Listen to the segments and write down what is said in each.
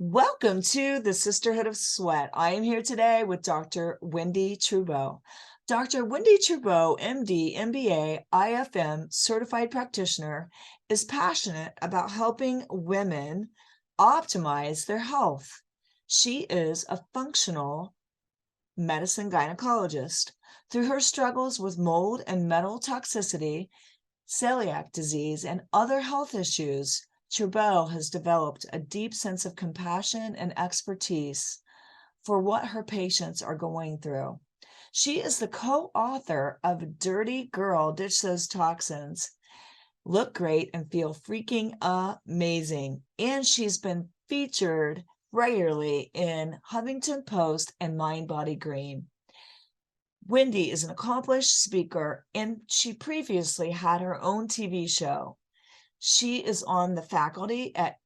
Welcome to the Sisterhood of Sweat. I am here today with Dr. Wendie Trubow. Dr. Wendie Trubow, MD, MBA, IFM, certified practitioner, is passionate about helping women optimize their health. She is a functional medicine gynecologist. Through her struggles with mold and metal toxicity, celiac disease, and other health issues, Trubow has developed a deep sense of compassion and expertise for what her patients are going through. She is the co-author of Dirty Girl, Ditch Those Toxins, Look Great and Feel Freaking Amazing. And she's been featured regularly in Huffington Post and Mind Body Green. Wendie is an accomplished speaker, and she previously had her own TV show. She is on the faculty at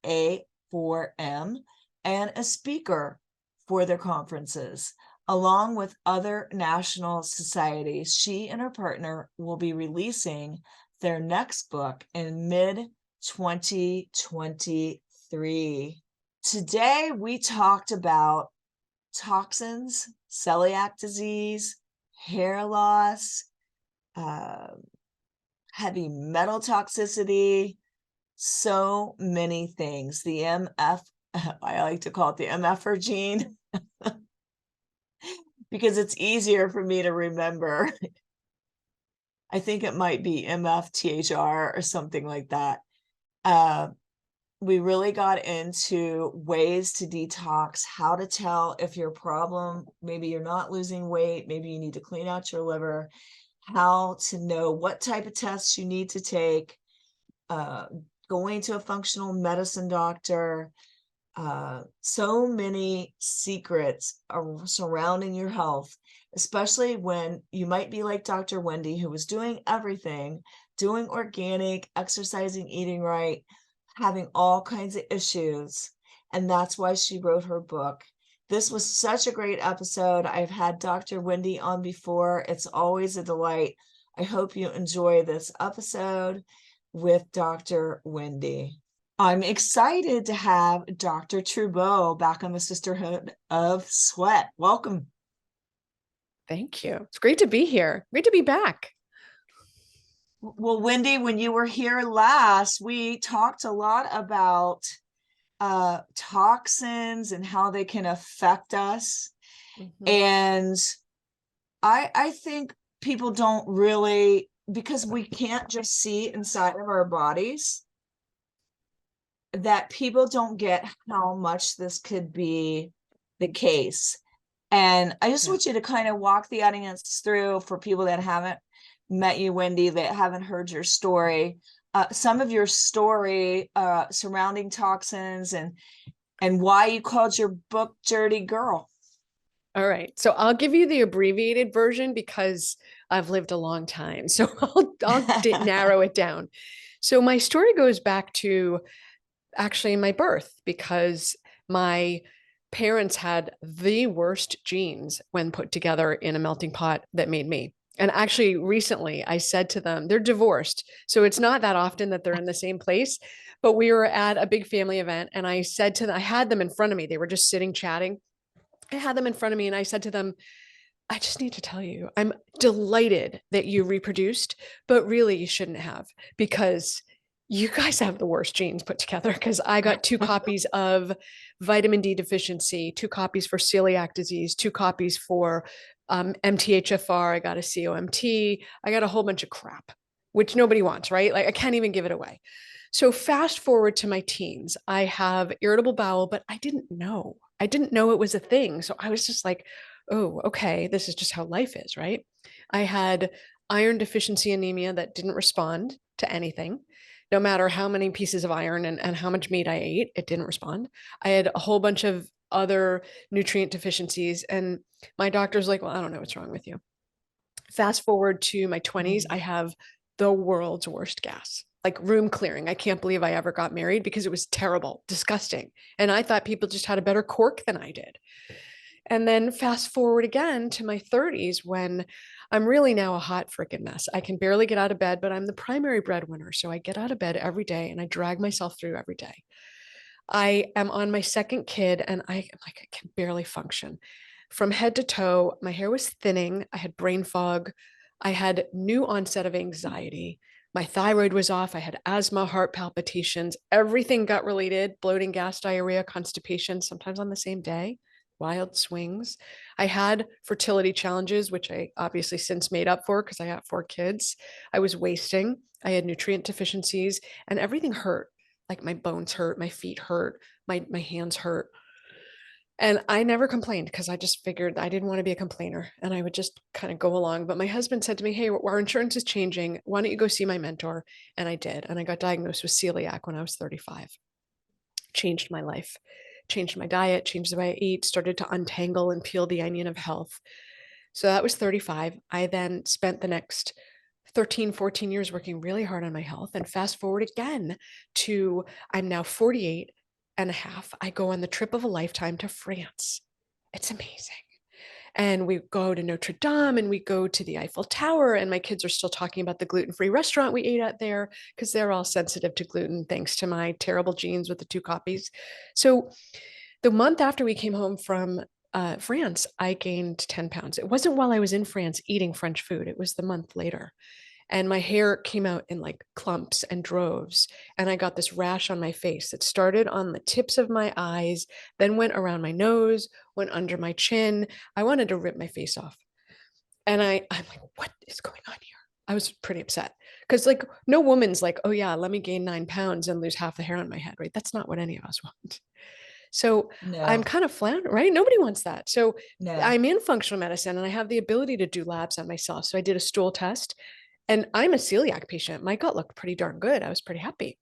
A4M and a speaker for their conferences. Along with other national societies, she and her partner will be releasing their next book in mid-2023. Today, we talked about toxins, celiac disease, hair loss, heavy metal toxicity, so many things. The MF, I like to call it the MFR gene because it's easier for me to remember. I think it might be MFTHR or something like that. We really got into ways to detox, how to tell if your problem, maybe you're not losing weight, maybe you need to clean out your liver, how to know what type of tests you need to take, going to a functional medicine doctor, so many secrets surrounding your health, especially when you might be like Dr. Wendie, who was doing everything, doing organic, exercising, eating right, having all kinds of issues. And that's why she wrote her book. This was such a great episode. I've had Dr. Wendie on before. It's always a delight. I hope you enjoy this episode with Dr. Wendie. I'm excited to have Dr. Trubow back on the Sisterhood of Sweat. Welcome. Thank you. It's great to be here. Great to be back. Well, Wendie, when you were here last, we talked a lot about toxins and how they can affect us. Mm-hmm. And I think people don't really, because we can't just see inside of our bodies, that people don't get how much this could be the case. And I just want you to kind of walk the audience through, for people that haven't met you, Wendie, that haven't heard your story, some of your story surrounding toxins and why you called your book Dirty Girl. All right. So I'll give you the abbreviated version because I've lived a long time. So I'll narrow it down. So my story goes back to actually my birth, because my parents had the worst genes when put together in a melting pot that made me. And actually, recently I said to them, they're divorced. So it's not that often that they're in the same place, but we were at a big family event and I said to them, I had them in front of me. They were just sitting chatting. I had them in front of me and I said to them, I just need to tell you, I'm delighted that you reproduced, but really you shouldn't have, because you guys have the worst genes put together. Because I got 2 copies of vitamin D deficiency, 2 copies for celiac disease, 2 copies for MTHFR. I got a COMT. I got a whole bunch of crap, which nobody wants, right? Like I can't even give it away. So fast forward to my teens, I have irritable bowel, but I didn't know. I didn't know it was a thing. So I was just like, oh, okay, this is just how life is, right? I had iron deficiency anemia that didn't respond to anything. No matter how many pieces of iron and how much meat I ate, it didn't respond. I had a whole bunch of other nutrient deficiencies. And my doctor's like, well, I don't know what's wrong with you. Fast forward to my 20s, I have the world's worst gas, like room clearing. I can't believe I ever got married because it was terrible, disgusting. And I thought people just had a better cork than I did. And then fast forward again to my 30s, when I'm really now a hot freaking mess. I can barely get out of bed, but I'm the primary breadwinner. So I get out of bed every day and I drag myself through every day. I am on my second kid and I can barely function. From head to toe, my hair was thinning. I had brain fog. I had new onset of anxiety. My thyroid was off. I had asthma, heart palpitations, everything gut related, bloating, gas, diarrhea, constipation, sometimes on the same day, wild swings. I had fertility challenges, which I obviously since made up for because I got 4 kids. I was wasting. I had nutrient deficiencies and everything hurt. Like my bones hurt, my feet hurt, my hands hurt. And I never complained because I just figured I didn't want to be a complainer and I would just kind of go along. But my husband said to me, "Hey, our insurance is changing. Why don't you go see my mentor?" And I did. And I got diagnosed with celiac when I was 35. Changed my life, changed my diet, changed the way I eat, started to untangle and peel the onion of health. So that was 35. I then spent the next 13, 14 years working really hard on my health. And fast forward again to I'm now 48 and a half. I go on the trip of a lifetime to France. It's amazing. And we go to Notre Dame and we go to the Eiffel Tower. And my kids are still talking about the gluten-free restaurant we ate at there because they're all sensitive to gluten, thanks to my terrible genes with the 2 copies. So the month after we came home from France, I gained 10 pounds. It wasn't while I was in France eating French food, it was the month later. And my hair came out in like clumps and droves. And I got this rash on my face that started on the tips of my eyes, then went around my nose, went under my chin. I wanted to rip my face off. And I'm like, what is going on here? I was pretty upset because, like, no woman's like, oh, yeah, let me gain 9 pounds and lose half the hair on my head, right? That's not what any of us want. So I'm No, kind of floundering, right? Nobody wants that. So no. I'm in functional medicine and I have the ability to do labs on myself. So I did a stool test and I'm a celiac patient. My gut looked pretty darn good. I was pretty happy.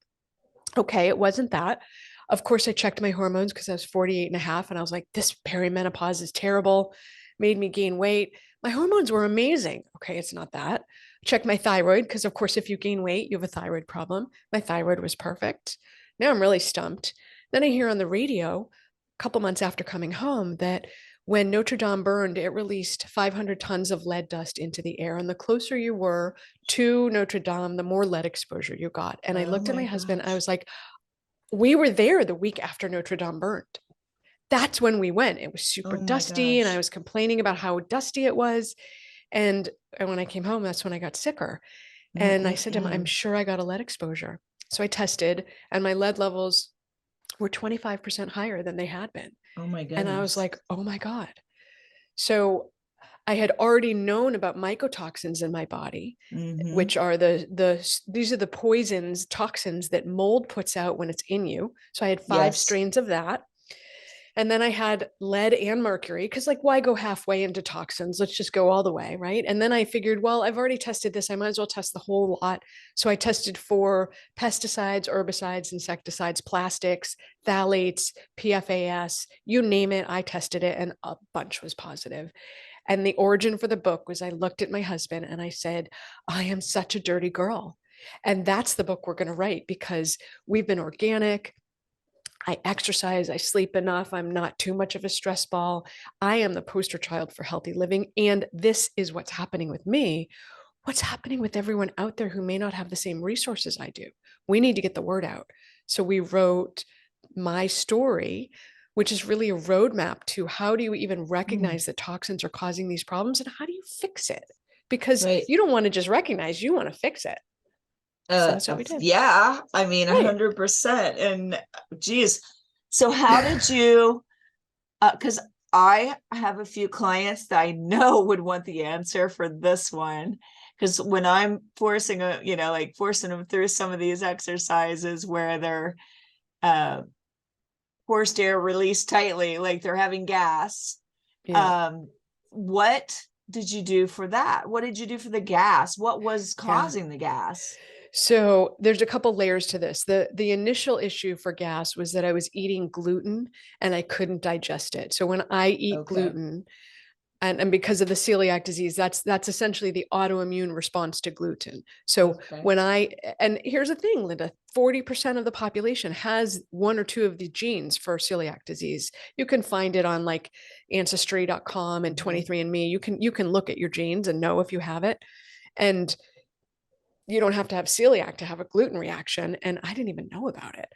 Okay, it wasn't that. Of course, I checked my hormones because I was 48 and a half and I was like, this perimenopause is terrible, made me gain weight. My hormones were amazing. Okay, it's not that. Check my thyroid because, of course, if you gain weight, you have a thyroid problem. My thyroid was perfect. Now I'm really stumped. Then I hear on the radio a couple months after coming home that when Notre Dame burned, it released 500 tons of lead dust into the air. And the closer you were to Notre Dame, the more lead exposure you got. And I Oh looked at my my husband, I gosh. was like, we were there the week after Notre Dame burned. That's when we went. It was super Oh my dusty, and I gosh. was complaining about how dusty it was. And, and when I came home, that's when I got sicker. And I said to him, I'm Mm-mm-mm. sure I got a lead exposure. So I tested, and my lead levels were 25% higher than they had been. Oh my And I was goodness. like, oh my God. So I had already known about mycotoxins in my body, Mm-hmm. which are these are the poisons, toxins that mold puts out when it's in you. So I had 5 Yes. strains of that. And then I had lead and mercury because, like, why go halfway into toxins? Let's just go all the way, right? And then I figured, well, I've already tested this. I might as well test the whole lot. So I tested for pesticides, herbicides, insecticides, plastics, phthalates, PFAS, you name it. I tested it and a bunch was positive. And the origin for the book was I looked at my husband and I said, I am such a dirty girl. And that's the book we're going to write because we've been organic. I exercise, I sleep enough, I'm not too much of a stress ball. I am the poster child for healthy living. And this is what's happening with me. What's happening with everyone out there who may not have the same resources I do? We need to get the word out. So we wrote my story, which is really a roadmap to how do you even Mm. recognize that toxins are causing these problems and how do you fix it? Because Right. you don't want to just recognize, you want to fix it. So that's what we did. Yeah, I mean, Right. 100%. And geez, so how did you, because I have a few clients that I know would want the answer for this one. Because when I'm forcing like forcing them through some of these exercises where they're uh forced air released tightly, like they're having gas. Yeah. Um, what did you do for that? What did you do for the gas? What was Yeah. causing the gas? So there's a couple layers to this. The initial issue for gas was that I was eating gluten and I couldn't digest it. So when I eat Okay. gluten, and because of the celiac disease, that's essentially the autoimmune response to gluten. So Okay. when and here's the thing, Linda, 40% of the population has one or two of the genes for celiac disease. You can find it on like ancestry.com and Mm-hmm. 23andMe. You can look at your genes and know if you have it. And you don't have to have celiac to have a gluten reaction. And I didn't even know about it.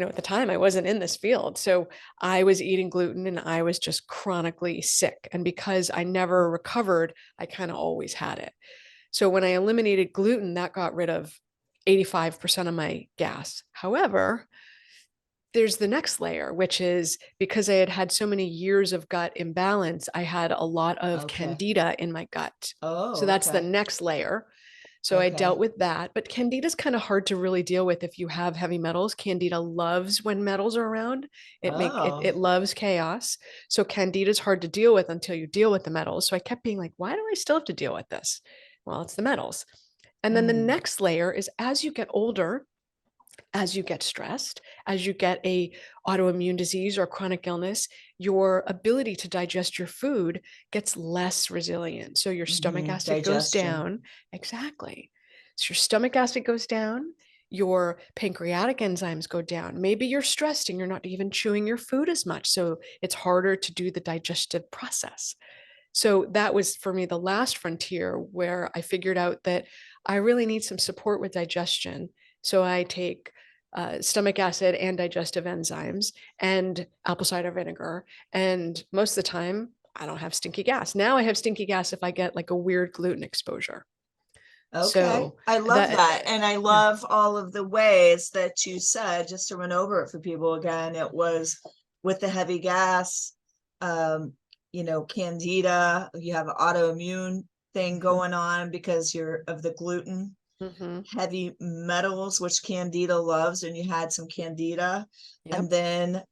at the time I wasn't in this field. So I was eating gluten and I was just chronically sick. And because I never recovered, I kind of always had it. So when I eliminated gluten, that got rid of 85% of my gas. However, there's the next layer, which is because I had had so many years of gut imbalance, I had a lot of Okay. candida in my gut. So Oh, that's the okay. next layer. So I dealt Okay. with that, but candida is kind of hard to really deal with if you have heavy metals. Candida loves when metals are around. Oh. It loves chaos. So candida is hard to deal with until you deal with the metals. So I kept being like, why do I still have to deal with this? Well, it's the metals. And then the Mm. next layer is as you get older, as you get stressed, as you get a autoimmune disease or chronic illness, your ability to digest your food gets less resilient. So your stomach Mm-hmm. acid goes Digestion. down. Exactly. So your stomach acid goes down, your pancreatic enzymes go down. Maybe you're stressed and you're not even chewing your food as much. So it's harder to do the digestive process. So that was for me the last frontier where I figured out that I really need some support with digestion. So I take stomach acid and digestive enzymes and apple cider vinegar. And most of the time, I don't have stinky gas. Now I have stinky gas if I get like a weird gluten exposure. Okay. So I love that, that. And I yeah. love all of the ways that you said, just to run over it for people again, it was with the heavy gas, um, candida, you have an autoimmune thing going on because you're of the gluten, Mm-hmm. heavy metals, which candida loves, and you had some candida. And Yep. then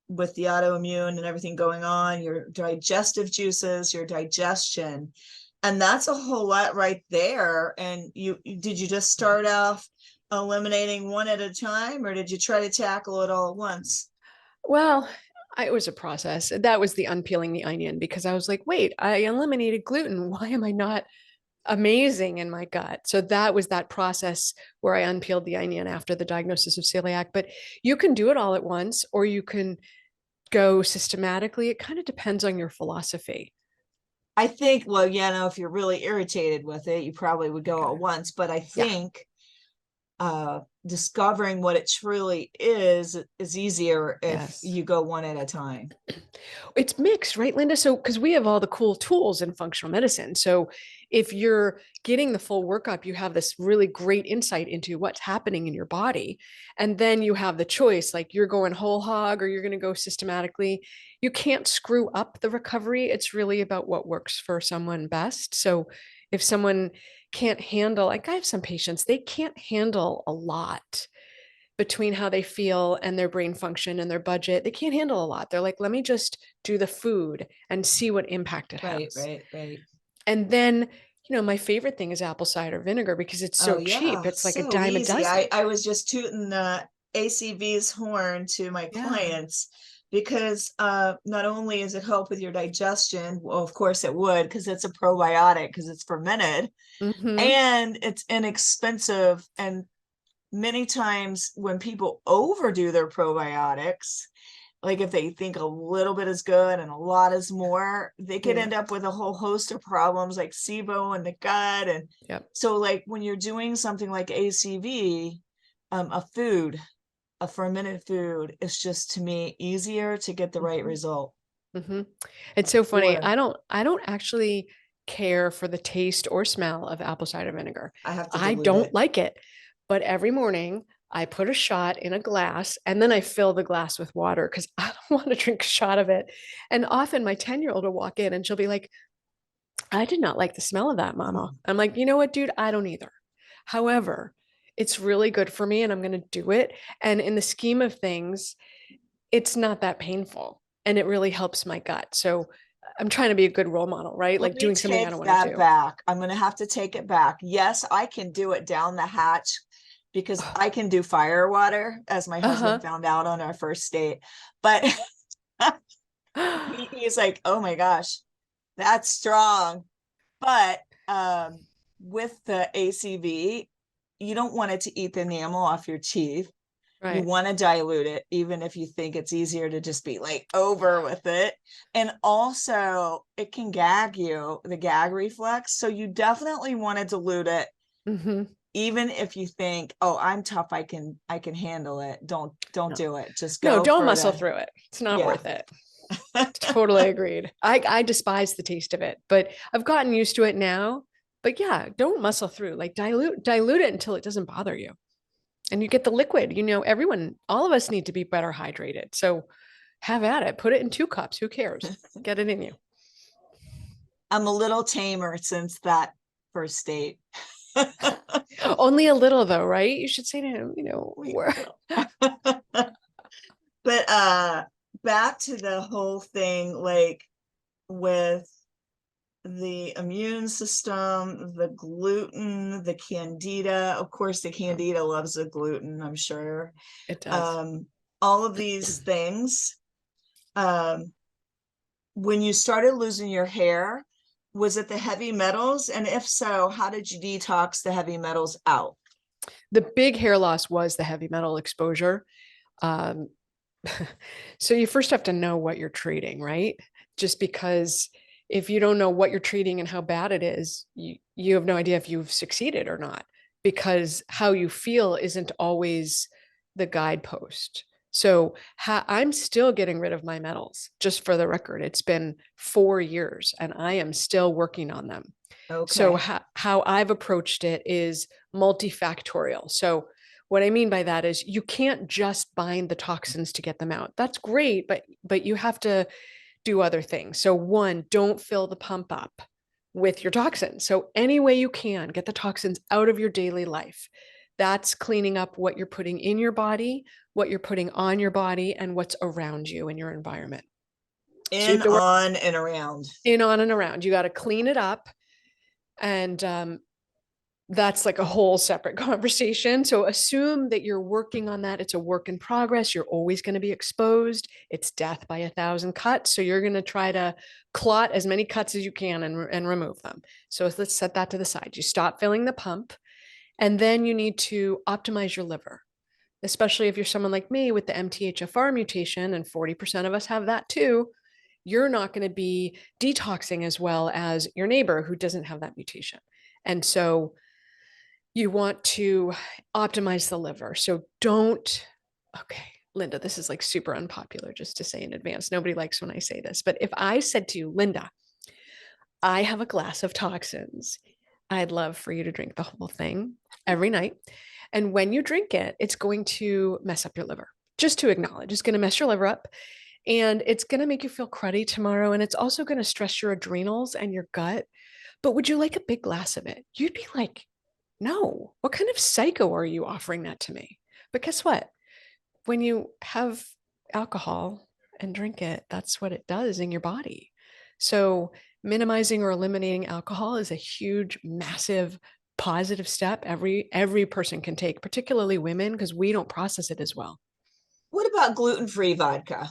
with the autoimmune and everything going on, your digestive juices, your digestion. And that's a whole lot right there. And did you just start off eliminating one at a time, or did you try to tackle it all at once? Well, it was a process. That was the unpeeling the onion because I was like, wait, I eliminated gluten. Why am I not amazing in my gut? So that was that process where I unpeeled the onion after the diagnosis of celiac. But you can do it all at once, or you can go systematically. It kind of depends on your philosophy. I think, well, if you're really irritated with it, you probably would go at Okay. once. But I Yeah. think discovering what it truly is easier if Yes. you go one at a time. It's mixed, right, Linda? So, because we have all the cool tools in functional medicine. So, if you're getting the full workup, you have this really great insight into what's happening in your body. And then you have the choice like you're going whole hog or you're going to go systematically. You can't screw up the recovery. It's really about what works for someone best. So, if someone can't handle, like I have some patients, they can't handle a lot between how they feel and their brain function and their budget. They can't handle a lot. They're like, let me just do the food and see what impact it Right, has. right, right. And then, my favorite thing is apple cider vinegar because it's Oh so cheap. yeah, It's like a so dime a easy. dozen. I was just tooting the ACV's horn to my Yeah. clients because not only is it help with your digestion, well, of course it would because it's a probiotic because it's fermented, Mm-hmm. and it's inexpensive. And many times when people overdo their probiotics, like if they think a little bit is good and a lot is more, they could Yeah. end up with a whole host of problems like SIBO in the gut. And Yep. so, like when you're doing something like ACV, a fermented food is just to me easier to get the right Mm-hmm. result. Mm-hmm. It's so funny. Sure. I don't actually care for the taste or smell of apple cider vinegar. I have to I dilute don't it. like it. But every morning I put a shot in a glass and then I fill the glass with water because I don't want to drink a shot of it. And often my 10-year-old will walk in and she'll be like, I did not like the smell of that, mama. Mm. I'm like, you know what, dude? I don't either. However, it's really good for me and I'm going to do it. And in the scheme of things, it's not that painful and it really helps my gut. So I'm trying to be a good role model, right? Let Like me doing something I take don't want to that do. back. I'm going to have to take it back. Yes, I can do it down the hatch because I can do fire water, as my husband Uh found out on our first date. But huh. he's like, oh my gosh, that's strong. But with the ACV, you don't want it to eat the enamel off your teeth. You Right. want to dilute it, even if you think it's easier to just be like over with it. And also, it can gag you, the gag reflex. So you definitely want to dilute it Mm-hmm. even if you think, oh, I'm tough, I can handle it. Don't No. do it. Just No, go don't for muscle the, through it. It's not yeah. worth it. Totally agreed. I despise the taste of it, but I've gotten used to it now. But yeah, don't muscle through. Like dilute it until it doesn't bother you. And you get the liquid. You know, everyone, all of us need to be better hydrated. So have at it. Put it in 2 cups. Who cares? Get it in you. I'm a little tamer since that first date. Only a little though, right? You should say to him, you know, where But back to the whole thing, like with the immune system, the gluten, the candida. Of course, the candida loves the gluten, I'm sure. it does. All of these things. When you started losing your hair, was it the heavy metals? And if so, how did you detox the heavy metals out? The big hair loss was the heavy metal exposure. Um, so you first have to know what you're treating, right? Just because if you don't know what you're treating and how bad it is, you have no idea if you've succeeded or not, because how you feel isn't always the guidepost. So I'm still getting rid of my metals, just for the record. It's been 4 years and I am still working on them. So Okay. how I've approached it is multifactorial. So what I mean by that is you can't just bind the toxins to get them out. That's great, but you have to do other things. So one, don't fill the pump up with your toxins. So any way you can, get the toxins out of your daily life. That's cleaning up what you're putting in your body, what you're putting on your body, and what's around you in your environment. So you In, have to work on, and around. in, on, and around. You got to clean it up. And that's like a whole separate conversation. So assume that you're working on that. It's a work in progress. You're always going to be exposed. It's death by 1,000 cuts. So you're going to try to clot as many cuts as you can and remove them. So let's set that to the side. You stop filling the pump, and then you need to optimize your liver, especially if you're someone like me with the MTHFR mutation, and 40% of us have that too. You're not going to be detoxing as well as your neighbor who doesn't have that mutation. And so you want to optimize the liver. So okay, Linda, this is like super unpopular just to say in advance. Nobody likes when I say this. But if I said to you, Linda, I have a glass of toxins, I'd love for you to drink the whole thing every night. And when you drink it, it's going to mess up your liver. Just to acknowledge, it's going to mess your liver up and it's going to make you feel cruddy tomorrow. And it's also going to stress your adrenals and your gut. But would you like a big glass of it? You'd be like, no, what kind of psycho are you offering that to me? But guess what? When you have alcohol and drink it, that's what it does in your body. So minimizing or eliminating alcohol is a huge, massive positive step every person can take, particularly women, because we don't process it as well. What about gluten-free vodka?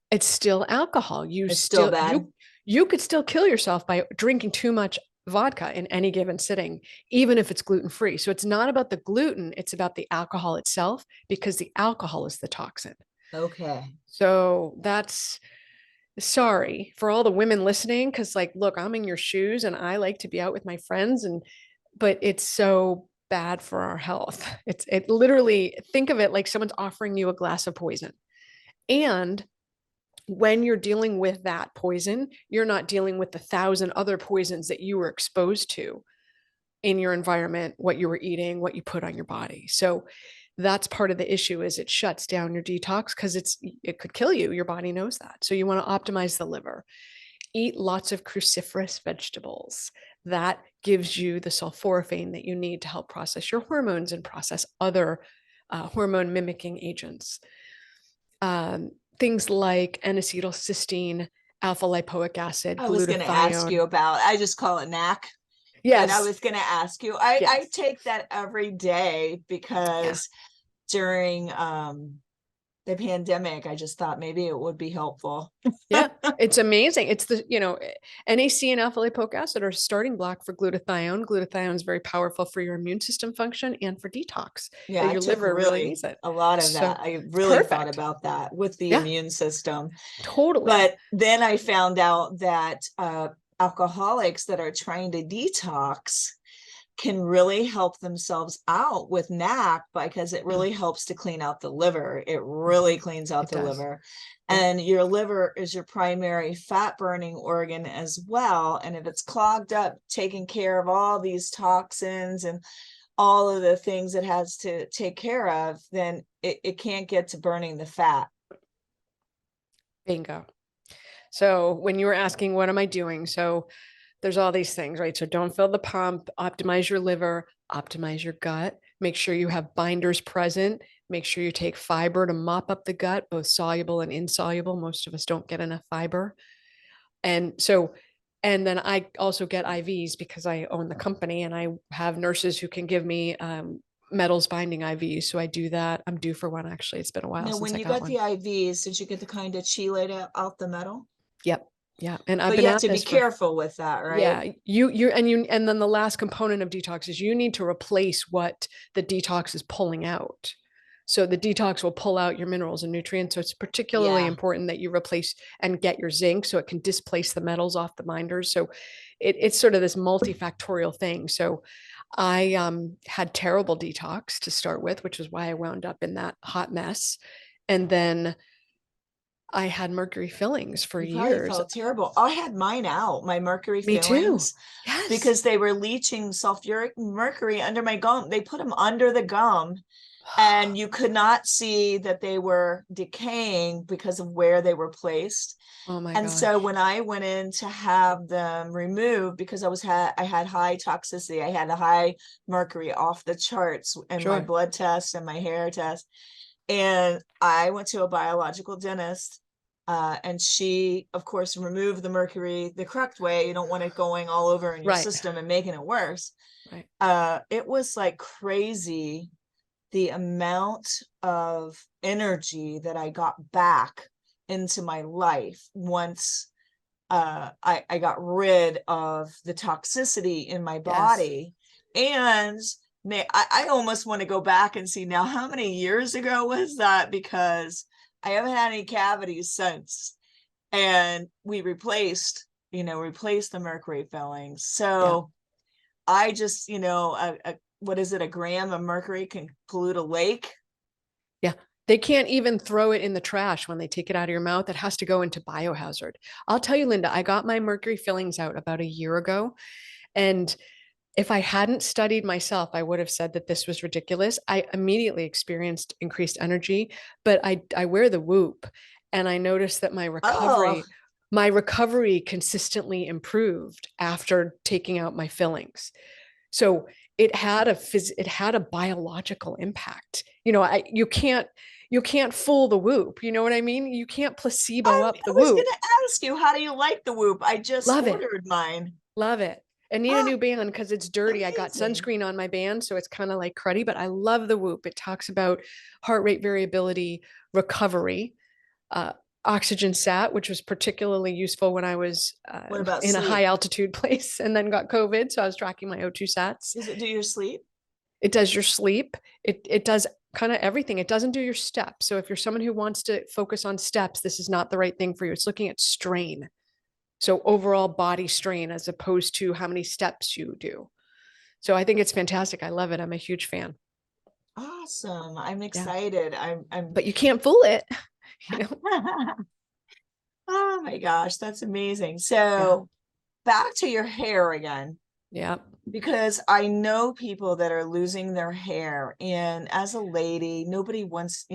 It's still alcohol. It's still bad. You could still kill yourself by drinking too much vodka in any given sitting, even if it's gluten free. So it's not about the gluten, it's about the alcohol itself, because the alcohol is the toxin. Okay. So that's sorry for all the women listening, because like, look, I'm in your shoes and I like to be out with my friends, but it's so bad for our health. It literally, think of it like someone's offering you a glass of poison. And when you're dealing with that poison, you're not dealing with the 1,000 other poisons that you were exposed to in your environment, what you were eating, what you put on your body. So that's part of the issue, is it shuts down your detox because it could kill you. Your body knows that. So you want to optimize the liver. Eat lots of cruciferous vegetables. That gives you the sulforaphane that you need to help process your hormones and process other hormone mimicking agents. Things like N-acetylcysteine, alpha lipoic acid, I was going to ask you glutathione. about, I just call it NAC. But I Yes. was going to ask you, I Yes. take that every day Yeah. because during the pandemic, I just thought maybe it would be helpful. Yeah. It's amazing. It's the, NAC and alpha lipoic acid are starting block for glutathione. Glutathione is very powerful for your immune system function and for detox. Yeah, That I your took liver really really needs it. a lot of So that. I it's really thought perfect. about that with the Yeah, immune system. totally. But then I found out that alcoholics that are trying to detox can really help themselves out with NAC because it Yeah. really helps to clean out the liver. It really cleans out It the does. liver. Yeah. And your liver is your primary fat burning organ as well. And if it's clogged up, taking care of all these toxins and all of the things it has to take care of, then it can't get to burning the fat. Bingo. So when you were asking, what am I doing? So there's all these things, right? So don't fill the pump, optimize your liver, optimize your gut, make sure you have binders present, make sure you take fiber to mop up the gut, both soluble and insoluble. Most of us don't get enough fiber. And so, and then I also get IVs because I own the company and I have nurses who can give me metals binding IVs. So I do that. I'm due for one actually. It's been a while Now, since when I you got got one. the IVs, did you get the kind of chelate out the metal? Yep. Yeah. And I've But been you have at to be this for, careful with that, right? yeah, and then the last component of detox is you need to replace what the detox is pulling out. So the detox will pull out your minerals and nutrients. So it's particularly Yeah. important that you replace and get your zinc so it can displace the metals off the binders. So it's sort of this multifactorial thing. So I had terrible detox to start with, which is why I wound up in that hot mess. And then I had mercury fillings for You probably years. felt terrible. I had mine out, my mercury Me too. fillings, Yes. because they were leaching sulfuric mercury under my gum. They put them under the gum, and you could not see that they were decaying because of where they were placed. Oh my And so gosh. when I went in to have them removed, because I had high toxicity, I had a high mercury off the charts in my Sure. blood test and my hair test. And I went to a biological dentist, and she, of course, removed the mercury the correct way. You don't want it going all over in your Right. system and making it worse. Right. It was like crazy, the amount of energy that I got back into my life once I got rid of the toxicity in my Yes. body. And I almost want to go back and see now how many years ago was that, because I haven't had any cavities since. And we replaced the mercury fillings. Yeah. So I just, what is it? A gram of mercury can pollute a lake. Yeah. They can't even throw it in the trash when they take it out of your mouth. It has to go into biohazard. I'll tell you, Linda, I got my mercury fillings out about a year ago. And if I hadn't studied myself, I would have said that this was ridiculous. I immediately experienced increased energy, but I wear the Whoop and I noticed that Oh, my recovery consistently improved after taking out my fillings. So it had a biological impact. You know, you can't fool the Whoop. You know what I mean? You can't placebo up I the was going Whoop. to ask you, how do you like the Whoop? I just Love it. ordered mine. Love it. I need a Ah, new band because it's dirty. I got amazing. sunscreen on my band, so it's kind of like cruddy, but I love the Whoop. It talks about heart rate variability, recovery, uh, oxygen sat, which was particularly useful when I was What about in a high sleep? altitude place and then got COVID. So I was tracking my O2 sats. Does it do your sleep? It does your sleep. It does kind of everything. It doesn't do your steps. So if you're someone who wants to focus on steps, this is not the right thing for you. It's looking at strain. So overall body strain as opposed to how many steps you do. So I think it's fantastic. I love it. I'm a huge fan. Awesome. I'm Yeah. excited. I'm But you can't fool it. You know? Oh my gosh, that's amazing. Yeah. So back to your hair again, Yeah. because I know people that are losing their hair. And as a lady, nobody wants,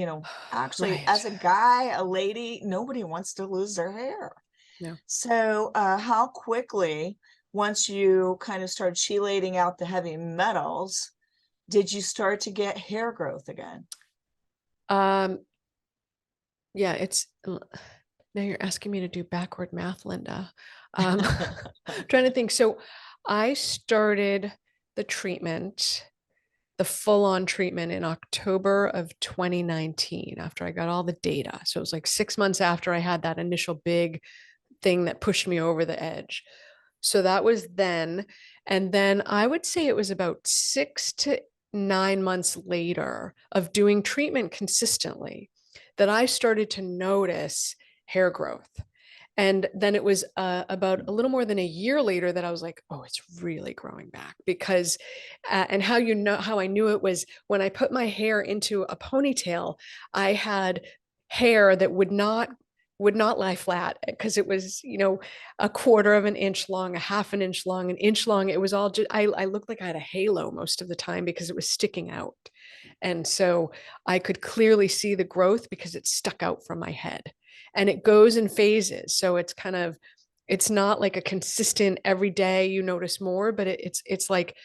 actually, Right. as a guy, a lady, nobody wants to lose their hair. No. So, how quickly, once you kind of start chelating out the heavy metals, did you start to get hair growth again? Um, yeah, it's now you're asking me to do backward math, Linda. Trying to think. So I started the treatment, the full-on treatment in October of 2019 after I got all the data. So it was like 6 months after I had that initial big thing that pushed me over the edge. So that was then. And then I would say it was about 6 to 9 months later of doing treatment consistently that I started to notice hair growth. And then it was about a little more than a year later that I was like, oh, it's really growing back. Because, and how you know how I knew it was when I put my hair into a ponytail, I had hair that would not lie flat because it was, a quarter of an inch long, a half an inch long, an inch long. It was all just, I looked like I had a halo most of the time because it was sticking out. And so I could clearly see the growth because it stuck out from my head, and it goes in phases. So it's not like a consistent every day you notice more, but it's like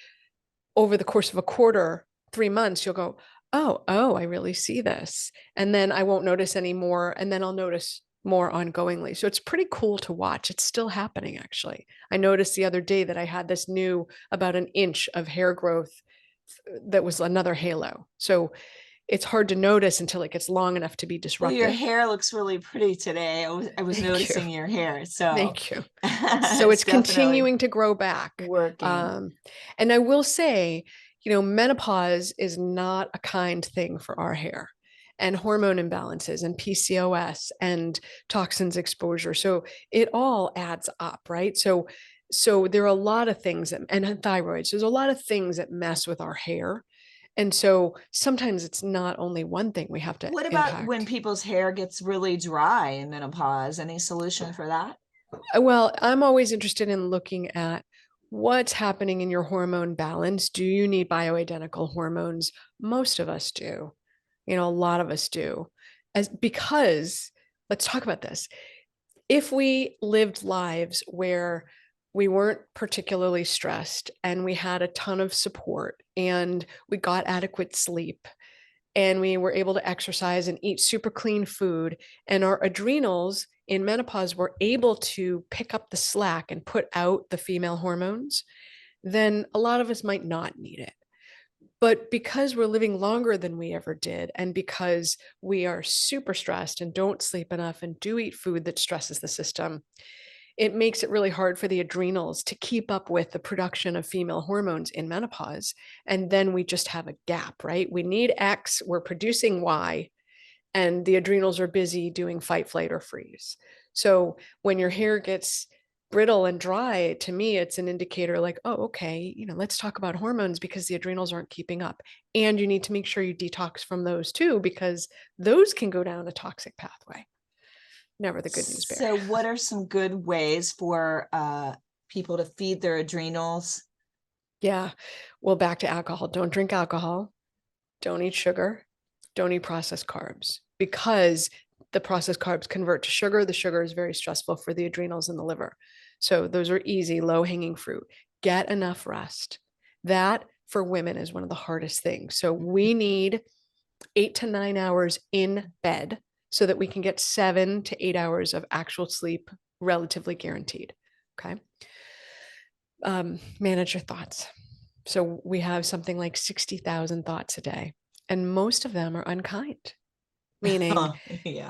over the course of a quarter, 3 months, you'll go, oh, I really see this. And then I won't notice anymore. And then I'll notice more ongoingly. So it's pretty cool to watch. It's still happening, actually. I noticed the other day that I had this new about an inch of hair growth that was another halo. So it's hard to notice until it gets long enough to be Well, your disruptive. hair looks really pretty today. I was Thank you. noticing your hair, so Thank you. So it's it's definitely continuing to grow back. working. Um, and I will say, menopause is not a kind thing for our hair, and hormone imbalances and PCOS and toxins exposure. So it all adds up, right? So there are a lot of things and thyroids, there's a lot of things that mess with our hair. And so sometimes it's not only one thing we have to What about when impact. people's hair gets really dry in menopause? Any solution for that? Well, I'm always interested in looking at what's happening in your hormone balance. Do you need bioidentical hormones? Most of us do. A lot of us do. Because let's talk about this. If we lived lives where we weren't particularly stressed and we had a ton of support and we got adequate sleep and we were able to exercise and eat super clean food, and our adrenals in menopause were able to pick up the slack and put out the female hormones, then a lot of us might not need it. But because we're living longer than we ever did, and because we are super stressed and don't sleep enough and do eat food that stresses the system, it makes it really hard for the adrenals to keep up with the production of female hormones in menopause. And then we just have a gap, right? We need X, we're producing Y, and the adrenals are busy doing fight, flight, or freeze. So when your hair gets brittle and dry, to me, it's an indicator like, oh, okay, let's talk about hormones because the adrenals aren't keeping up. And you need to make sure you detox from those too, because those can go down a toxic pathway. Never the good news bear. So, what are some good ways for people to feed their adrenals? Yeah. Well, back to alcohol. Don't drink alcohol. Don't eat sugar. Don't eat processed carbs, because the processed carbs convert to sugar. The sugar is very stressful for the adrenals and the liver. So those are easy, low hanging fruit. Get enough rest. That for women is one of the hardest things. So we need 8 to 9 hours in bed so that we can get 7 to 8 hours of actual sleep, relatively guaranteed. Okay. Manage your thoughts. So we have something like 60,000 thoughts a day, and most of them are unkind, meaning Yeah,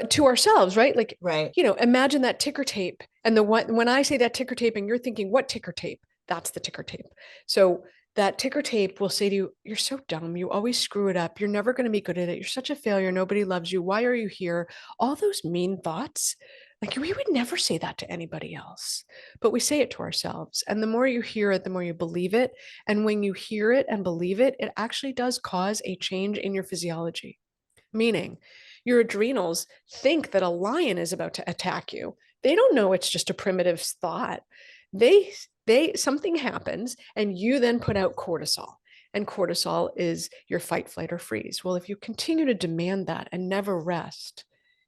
to ourselves, right? Like, right. imagine that ticker tape. And the one, when I say that ticker tape and you're thinking, what ticker tape? That's the ticker tape. So that ticker tape will say to you, you're so dumb. You always screw it up. You're never going to be good at it. You're such a failure. Nobody loves you. Why are you here? All those mean thoughts. Like, we would never say that to anybody else, but we say it to ourselves. And the more you hear it, the more you believe it. And when you hear it and believe it, it actually does cause a change in your physiology. Meaning, your adrenals think that a lion is about to attack you. They don't know it's just a primitive thought. Something happens, and you then put out cortisol. And cortisol is your fight, flight, or freeze. Well, if you continue to demand that and never rest,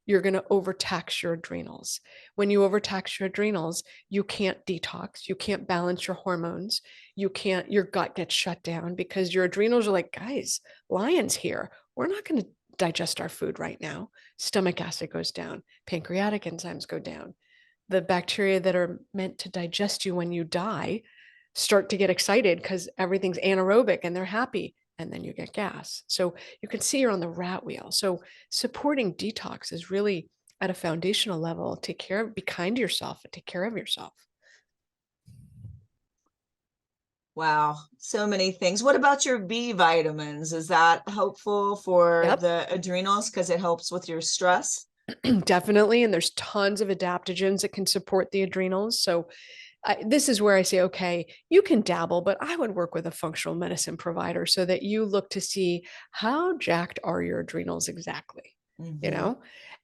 you're going to overtax your adrenals. When you overtax your adrenals, you can't detox, you can't balance your hormones, your gut gets shut down because your adrenals are like, guys, lion's here. We're not going to digest our food right now. Stomach acid goes down, pancreatic enzymes go down. The bacteria that are meant to digest you when you die start to get excited because everything's anaerobic and they're happy. And then you get gas. So you can see you're on the rat wheel. So supporting detox is really at a foundational level. Be kind to yourself and take care of yourself. Wow, so many things. What about your B vitamins? Is that helpful for Yep. the adrenals because it helps with your stress? Definitely. And there's tons of adaptogens that can support the adrenals. So this is where I say, okay, you can dabble, but I would work with a functional medicine provider so that you look to see how jacked are your adrenals exactly, you Mm-hmm. know,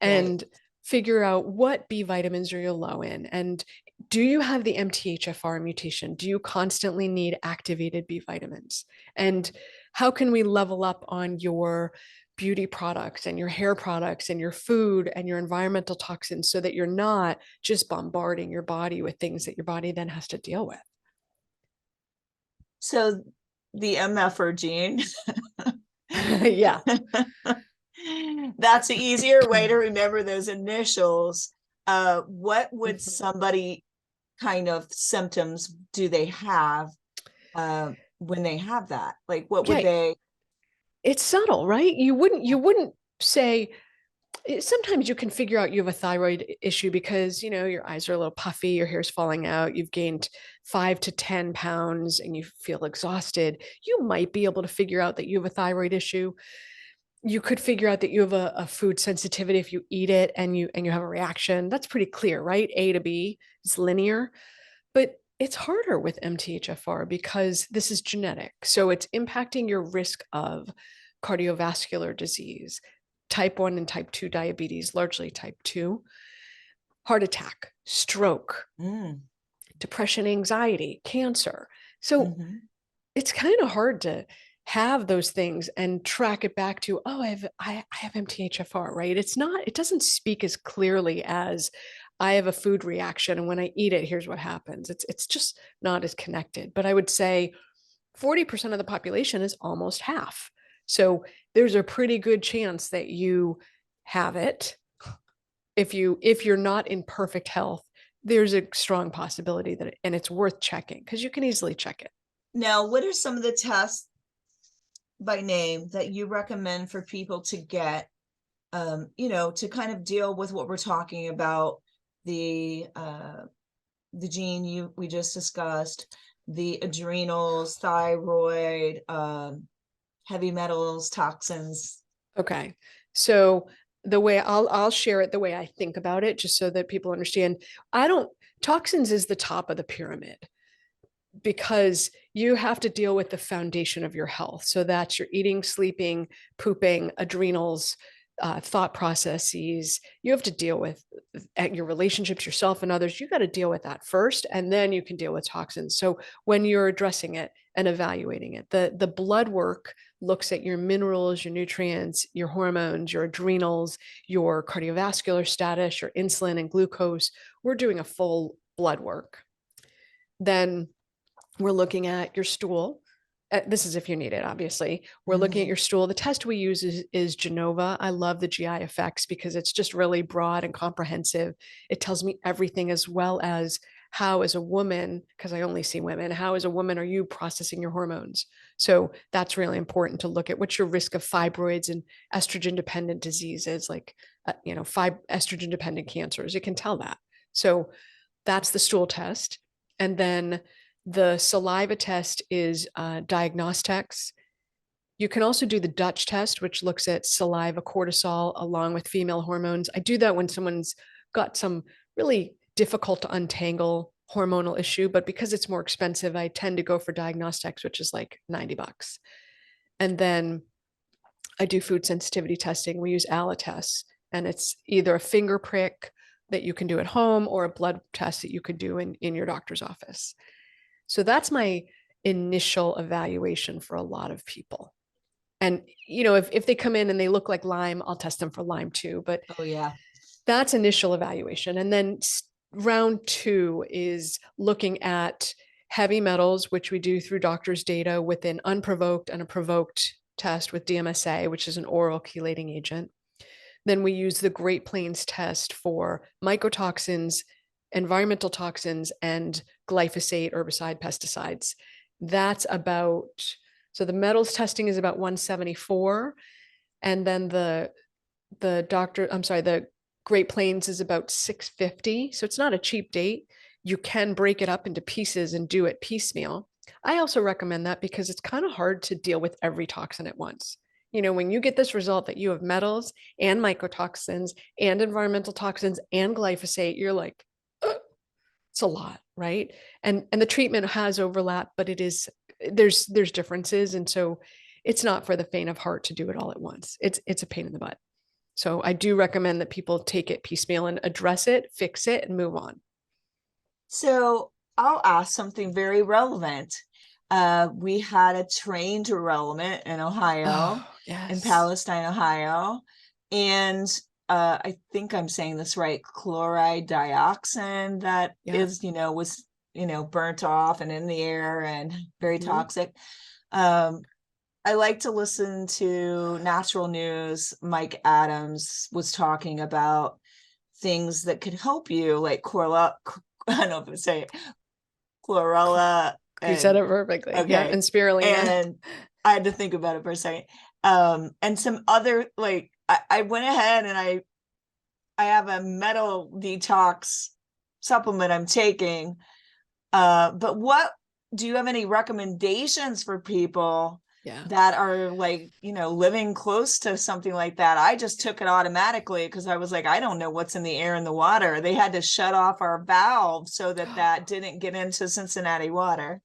Right. and figure out what B vitamins are you low in. And do you have the MTHFR mutation? Do you constantly need activated B vitamins? And how can we level up on your beauty products and your hair products and your food and your environmental toxins so that you're not just bombarding your body with things that your body then has to deal with? So the MFR gene, Yeah. that's an easier way to remember those initials. What would somebody kind of symptoms do they have when they have that? Like, what would Yeah, they? it's subtle, right? You wouldn't say, sometimes you can figure out you have a thyroid issue because, your eyes are a little puffy, your hair's falling out, you've gained 5 to 10 pounds and you feel exhausted. You might be able to figure out that you have a thyroid issue. You could figure out that you have a food sensitivity if you eat it and you have a reaction. That's pretty clear, right? A to B is linear. But it's harder with MTHFR because this is genetic. So it's impacting your risk of cardiovascular disease, type 1 and type 2 diabetes, largely type 2, heart attack, stroke, Mm, depression, anxiety, cancer. So mm-hmm. it's kind of hard to have those things and track it back to, oh, I have MTHFR, right? It doesn't speak as clearly as I have a food reaction and when I eat it, here's what happens. It's just not as connected. But I would say 40% of the population is almost half. So there's a pretty good chance that you have it. If you're not in perfect health, there's a strong possibility that and it's worth checking because you can easily check it. Now, what are some of the tests by name that you recommend for people to get, to kind of deal with what we're talking about, the gene we just discussed, the adrenals, thyroid, heavy metals, toxins? Okay. So the way I'll share it the way I think about it, just so that people understand. I don't Toxins is the top of the pyramid because you have to deal with the foundation of your health. So that's your eating, sleeping, pooping, adrenals, thought processes. You have to deal with your relationships, yourself and others. You got to deal with that first, and then you can deal with toxins. So when you're addressing it and evaluating it, the blood work looks at your minerals, your nutrients, your hormones, your adrenals, your cardiovascular status, your insulin and glucose. We're doing a full blood work. Then we're looking at your stool. This is if you need it, obviously. We're looking at Mm-hmm. your stool. The test we use is Genova. I love the GI effects because it's just really broad and comprehensive. It tells me everything as well as how, as a woman, because I only see women, how, as a woman, are you processing your hormones? So that's really important to look at. What's your risk of fibroids and estrogen dependent diseases like, estrogen dependent cancers? It can tell that. So that's the stool test. And then the saliva test is diagnostics. You can also do the Dutch test, which looks at saliva cortisol along with female hormones. I do that when someone's got some really difficult to untangle hormonal issue, but because it's more expensive, I tend to go for diagnostics, which is like $90. And then I do food sensitivity testing. We use ALA tests, and it's either a finger prick that you can do at home or a blood test that you could do in your doctor's office. So that's my initial evaluation for a lot of people. And, if they come in and they look like Lyme, I'll test them for Lyme too. But Oh, yeah. that's initial evaluation. And then round two is looking at heavy metals, which we do through doctor's data with an unprovoked and a provoked test with DMSA, which is an oral chelating agent. Then we use the Great Plains test for mycotoxins, environmental toxins, and glyphosate, herbicide, pesticides. That's so the metals testing is about 174. And then the Great Plains is about 650. So it's not a cheap date. You can break it up into pieces and do it piecemeal. I also recommend that because it's kind of hard to deal with every toxin at once. when you get this result that you have metals and mycotoxins and environmental toxins and glyphosate, you're like, it's a lot, right? And the treatment has overlap, but there's differences. And so it's not for the faint of heart to do it all at once. It's a pain in the butt. So I do recommend that people take it piecemeal and address it, fix it, and move on. So I'll ask something very relevant. We had a train derailment in Ohio, Oh, in yes. Palestine, Ohio. And I think I'm saying this right, chloride dioxin that Yeah. is, was, burnt off and in the air and very Mhm. toxic. I like to listen to natural news. Mike Adams was talking about things that could help you, like chlorella, I don't know if it's say chlorella You said and it perfectly. Yeah. okay. And spirulina. And I had to think about it for a second. And some other like I went ahead and I have a metal detox supplement I'm taking. But what do you have any recommendations for people Yeah. that are like, living close to something like that? I just took it automatically because I was like, I don't know what's in the air and the water. They had to shut off our valve so that didn't get into Cincinnati water.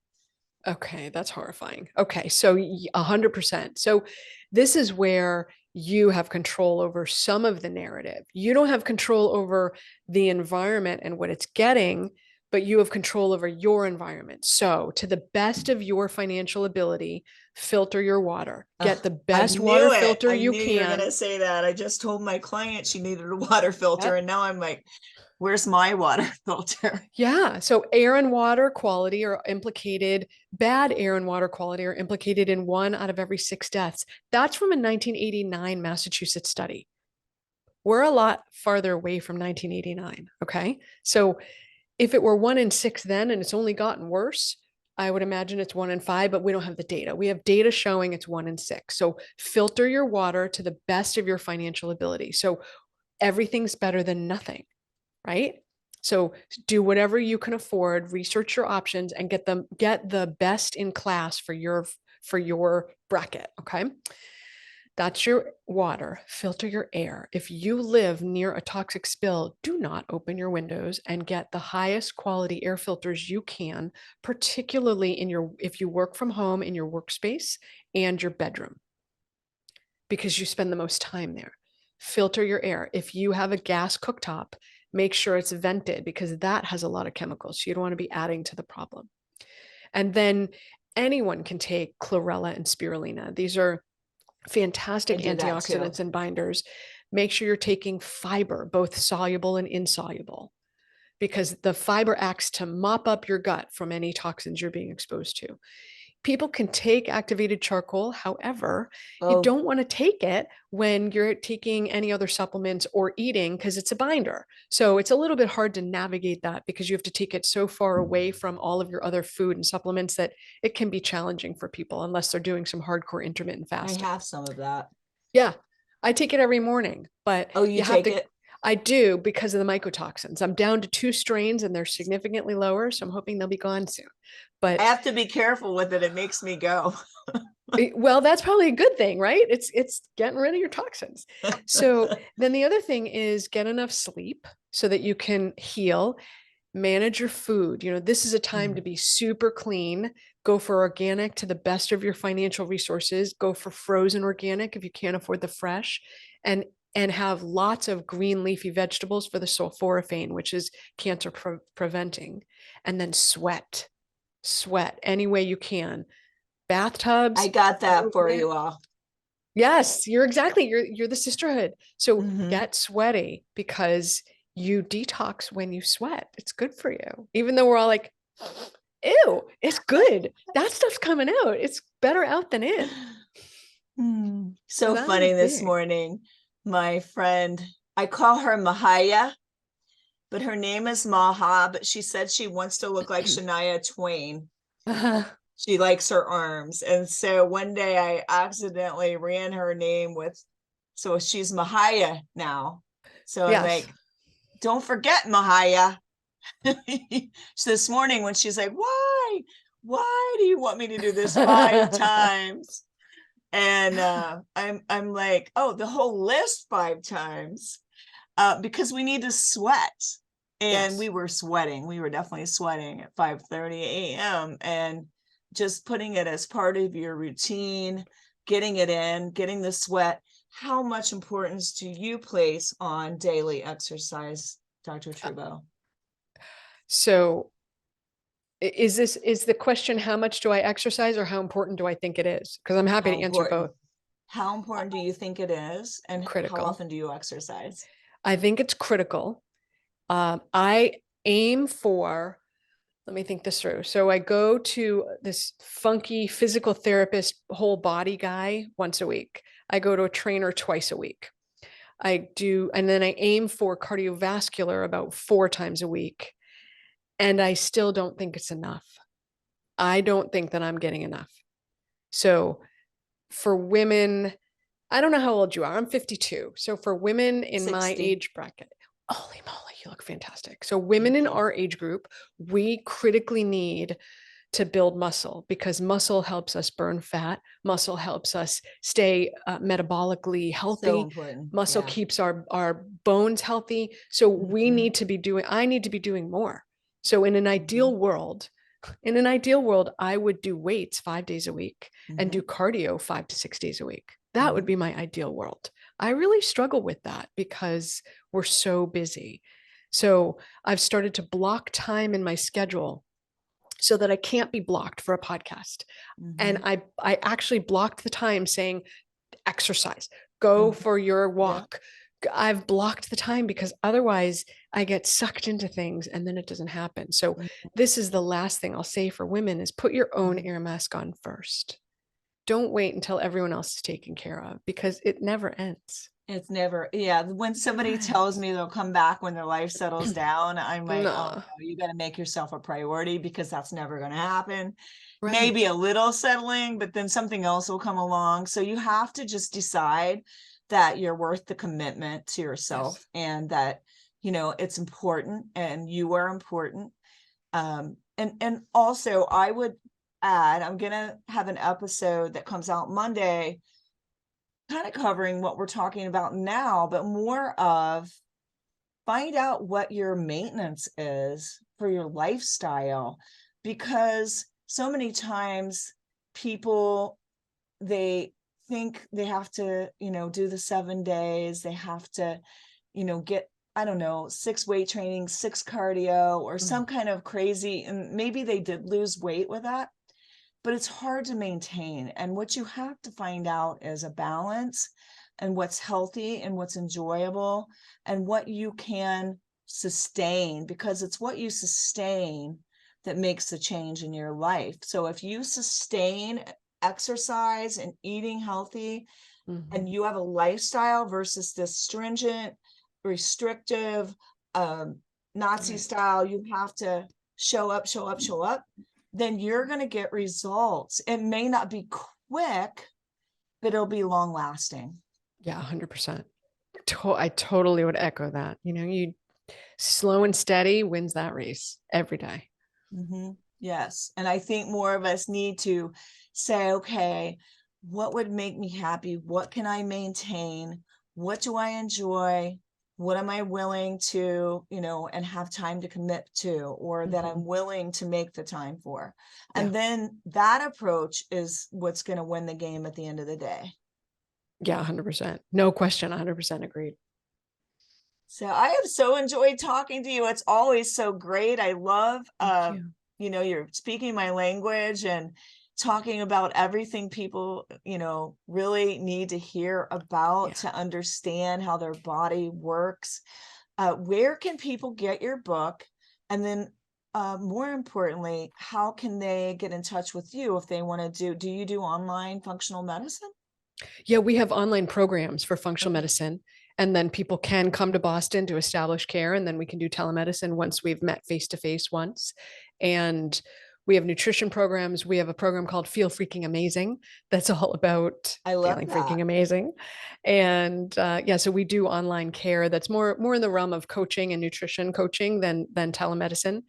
Okay, that's horrifying. Okay, so 100%. So this is where you have control over some of the narrative. You don't have control over the environment and what it's getting, but you have control over your environment. So, to the best of your financial ability, filter your water. Get the I best water knew it. filter I you knew you were going can. to say that. I just told my client she needed a water filter. Yep. And now I'm like, where's my water filter? Yeah. So air and water quality are implicated, bad air and water quality are implicated in 1 out of every 6 deaths. That's from a 1989 Massachusetts study. We're a lot farther away from 1989. Okay. So if it were 1 in 6 then and it's only gotten worse, I would imagine it's 1 in 5, but we don't have the data. We have data showing it's 1 in 6. So filter your water to the best of your financial ability. So everything's better than nothing, right? So do whatever you can afford, research your options and get the best in class for your bracket, okay? That's your water. Filter your air. If you live near a toxic spill, do not open your windows and get the highest quality air filters you can, particularly if you work from home in your workspace and your bedroom, because you spend the most time there. Filter your air. If you have a gas cooktop, make sure it's vented because that has a lot of chemicals. So you don't want to be adding to the problem. And then anyone can take chlorella and spirulina. These are I fantastic do that too. antioxidants and binders. Make sure you're taking fiber, both soluble and insoluble, because the fiber acts to mop up your gut from any toxins you're being exposed to. People can take activated charcoal. However, you Oh, don't want to take it when you're taking any other supplements or eating because it's a binder. So it's a little bit hard to navigate that because you have to take it so far away from all of your other food and supplements that it can be challenging for people unless they're doing some hardcore intermittent I fasting. have some of that. Yeah, I take it every morning, but Oh, you you have take to. it? I do because of the mycotoxins. I'm down to 2 strains and they're significantly lower, so I'm hoping they'll be gone soon. I But have to be careful with it. It makes me go. well, that's probably a good thing, right? It's getting rid of your toxins. So then the other thing is get enough sleep so that you can heal, manage your food. This is a time to be super clean. Go for organic to the best of your financial resources. Go for frozen organic if you can't afford the fresh, and have lots of green leafy vegetables for the sulforaphane, which is cancer preventing. And then sweat any way you can. I Bathtubs, got that for movement. you all. Yes, you're the sisterhood. So Mm-hmm. get sweaty because you detox when you sweat. It's good for you. Even though we're all like, ew, it's good. That stuff's coming out. It's better out than in. So So that is funny this big. morning. My friend, I call her Mahaya, but her name is Maha, but she said she wants to look like Shania Twain. She likes her arms. And so one day I accidentally ran her name with, so she's Mahaya now. So I'm Yes. like, don't forget Mahaya. So this morning when she's like, why do you want me to do this 5 times? And I'm like, oh, the whole list 5 times, because we need to sweat. And we Yes. were sweating. We were definitely sweating at 5:30 a.m. And just putting it as part of your routine, getting it in, getting the sweat. How much importance do you place on daily exercise, Dr. Trubow? So is the question, how much do I exercise or how important do I think it is? Because I'm happy How to answer important? both. How important do you think it is? And how Critical. often do you exercise? I think it's critical. I aim for, let me think this through. So I go to this funky physical therapist, whole body guy once a week. I go to a trainer twice a week. I do, and then I aim for cardiovascular about 4 times a week. And I still don't think it's enough. I don't think that I'm getting enough. So for women, I don't know how old you are. I'm 52. So for women in my 60. age bracket, holy moly, you look fantastic. So women Thank in you. our age group, we critically need to build muscle because muscle helps us burn fat. Muscle helps us stay metabolically So healthy. important. Muscle Yeah. keeps our bones healthy. So we Mhm. need to be doing, I need to be doing more. So in an Mhm. ideal world, I would do weights 5 days a week and do Mhm. cardio 5 to 6 days a week. That would Mhm. be my ideal world. I really struggle with that because we're so busy. So I've started to block time in my schedule so that I can't be blocked for a podcast. And Mhm. I actually blocked the time saying exercise, go Mhm. for your Yeah. walk. I've blocked the time because otherwise I get sucked into things and then it doesn't happen. So Mhm. this is the last thing I'll say for women is put your own Mhm. air mask on first. Don't wait until everyone else is taken care of because it never ends. It's never, yeah. When somebody Never tells ends. me they'll come back when their life settles down, I'm like, oh No, no, you got to make yourself a priority because that's never going to happen. right. Maybe a little settling, but then something else will come along. So you have to just decide that you're worth the commitment to Yes. yourself and that, it's important and you are important. And also I would add, I'm gonna have an episode that comes out Monday, kind of covering what we're talking about now, but more of find out what your maintenance is for your lifestyle, because so many times people, they think they have to, do the 7 days, they have to, get, I don't know, 6 weight training, 6 cardio, or Mm. some kind of crazy, and maybe they did lose weight with that, but it's hard to maintain. And what you have to find out is a balance and what's healthy and what's enjoyable and what you can sustain, because it's what you sustain that makes the change in your life. So if you sustain exercise and eating healthy Mhm. and you have a lifestyle versus this stringent, restrictive, Nazi Right. style, you have to show up, show up, show up, then you're going to get results. It may not be quick, but it'll be long lasting. Yeah, 100%. I totally would echo that. You slow and steady wins that race every day. Mm-hmm. Yes. And I think more of us need to say, okay, what would make me happy? What can I maintain? What do I enjoy? What am I willing to, and have time to commit to, or that Mhm. I'm willing to make the time for? Yeah. And then that approach is what's going to win the game at the end of the day. Yeah, 100%. No question, 100% agreed. So I have so enjoyed talking to you. It's always so great. I love, Thank you. you're speaking my language and talking about everything people, really need to hear about Yeah. to understand how their body works. Where can people get your book? And then, more importantly, how can they get in touch with you if they want to do you do online functional medicine? Yeah, we have online programs for functional Okay. medicine. And then people can come to Boston to establish care. And then we can do telemedicine once we've met face to face once. And we have nutrition programs. We have a program called Feel Freaking Amazing that's all about I love feeling that. freaking amazing. And yeah, so we do online care that's more in the realm of coaching and nutrition coaching than telemedicine.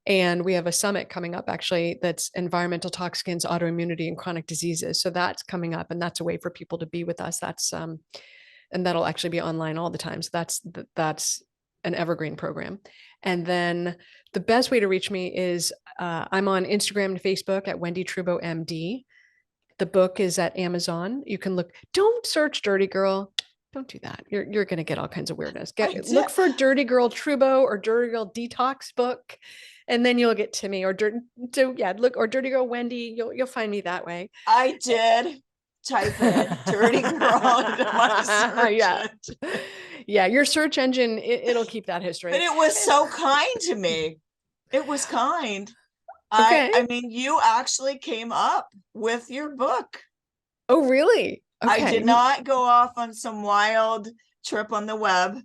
And we have a summit coming up actually that's environmental toxins, autoimmunity, and chronic diseases. So that's coming up, and that's a way for people to be with us. That's and that'll actually be online all the time. So that's an evergreen program. And then the best way to reach me is I'm on Instagram and Facebook at Wendie Trubow MD. The book is at Amazon. You can look. Don't search Dirty Girl. Don't do that. You're going to get all kinds of weirdness. Look for Dirty Girl Trubow or Dirty Girl Detox book, and then you'll get to me. Or look, or Dirty Girl Wendie. You'll find me that way. I did type in Dirty Girl into my search Yeah. engine. Yeah, your search engine, it'll keep that history. But it was so kind to me. It was kind. Okay. I mean, you actually came up with your book. Oh, really? Okay. I did not go off on some wild trip on the web.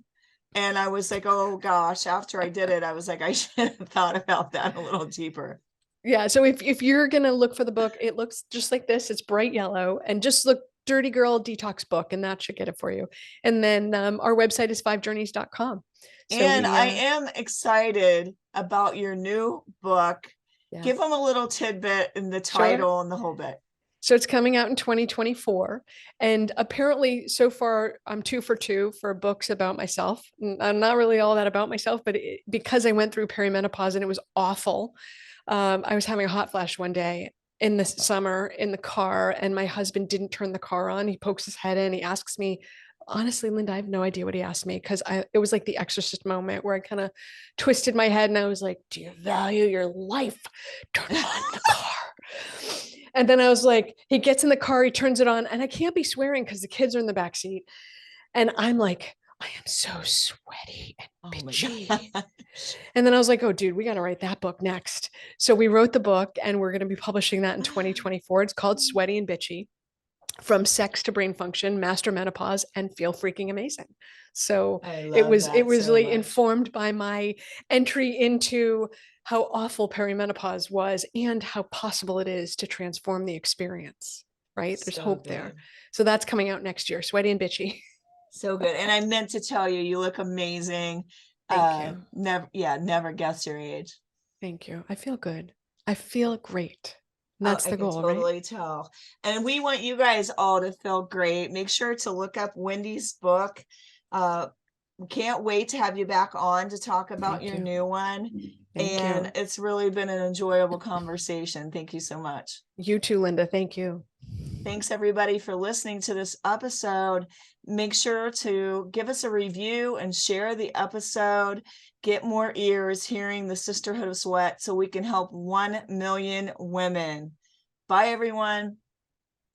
And I was like, oh gosh, after I did it, I was like, I should have thought about that a little deeper. Yeah. So if you're going to look for the book, it looks just like this. It's bright yellow, and just look Dirty Girl Detox book, and that should get it for you. And then our website is 5journeys.com. So and I am excited about your new book. Yeah. Give them a little tidbit in the title and the whole bit. So it's coming out in 2024. And apparently so far I'm 2 for 2 for books about myself. I'm not really all that about myself, but because I went through perimenopause and it was awful. I was having a hot flash one day in the summer in the car, and my husband didn't turn the car on. He pokes his head in. He asks me, honestly, Linda, I have no idea what he asked me, because it was like the Exorcist moment where I kind of twisted my head and I was like, do you value your life? Turn on the car. And then I was like, he gets in the car, he turns it on, and I can't be swearing because the kids are in the back seat. And I'm like, I am so sweaty and bitchy. And then I was like, oh, dude, we got to write that book next. So we wrote the book, and we're going to be publishing that in 2024. It's called Sweaty and Bitchy: From Sex to Brain Function, Master Menopause, and Feel Freaking Amazing. So it was really informed by my entry into how awful perimenopause was and how possible it is to transform the experience, right? There's hope there. So that's coming out next year, Sweaty and Bitchy. So good. And I meant to tell you, you look amazing. Thank you. Never guess your age. Thank you. I feel good. I feel great. And that's the goal, I can totally right? tell. And we want you guys all to feel great. Make sure to look up Wendie's book. We can't wait to have you back on to talk about your new one. And it's really been an enjoyable conversation. Thank you so much. You too, Linda. Thank you. Thanks everybody for listening to this episode. Make sure to give us a review and share the episode. Get more ears hearing the Sisterhood of Sweat so we can help 1 million women. Bye, everyone.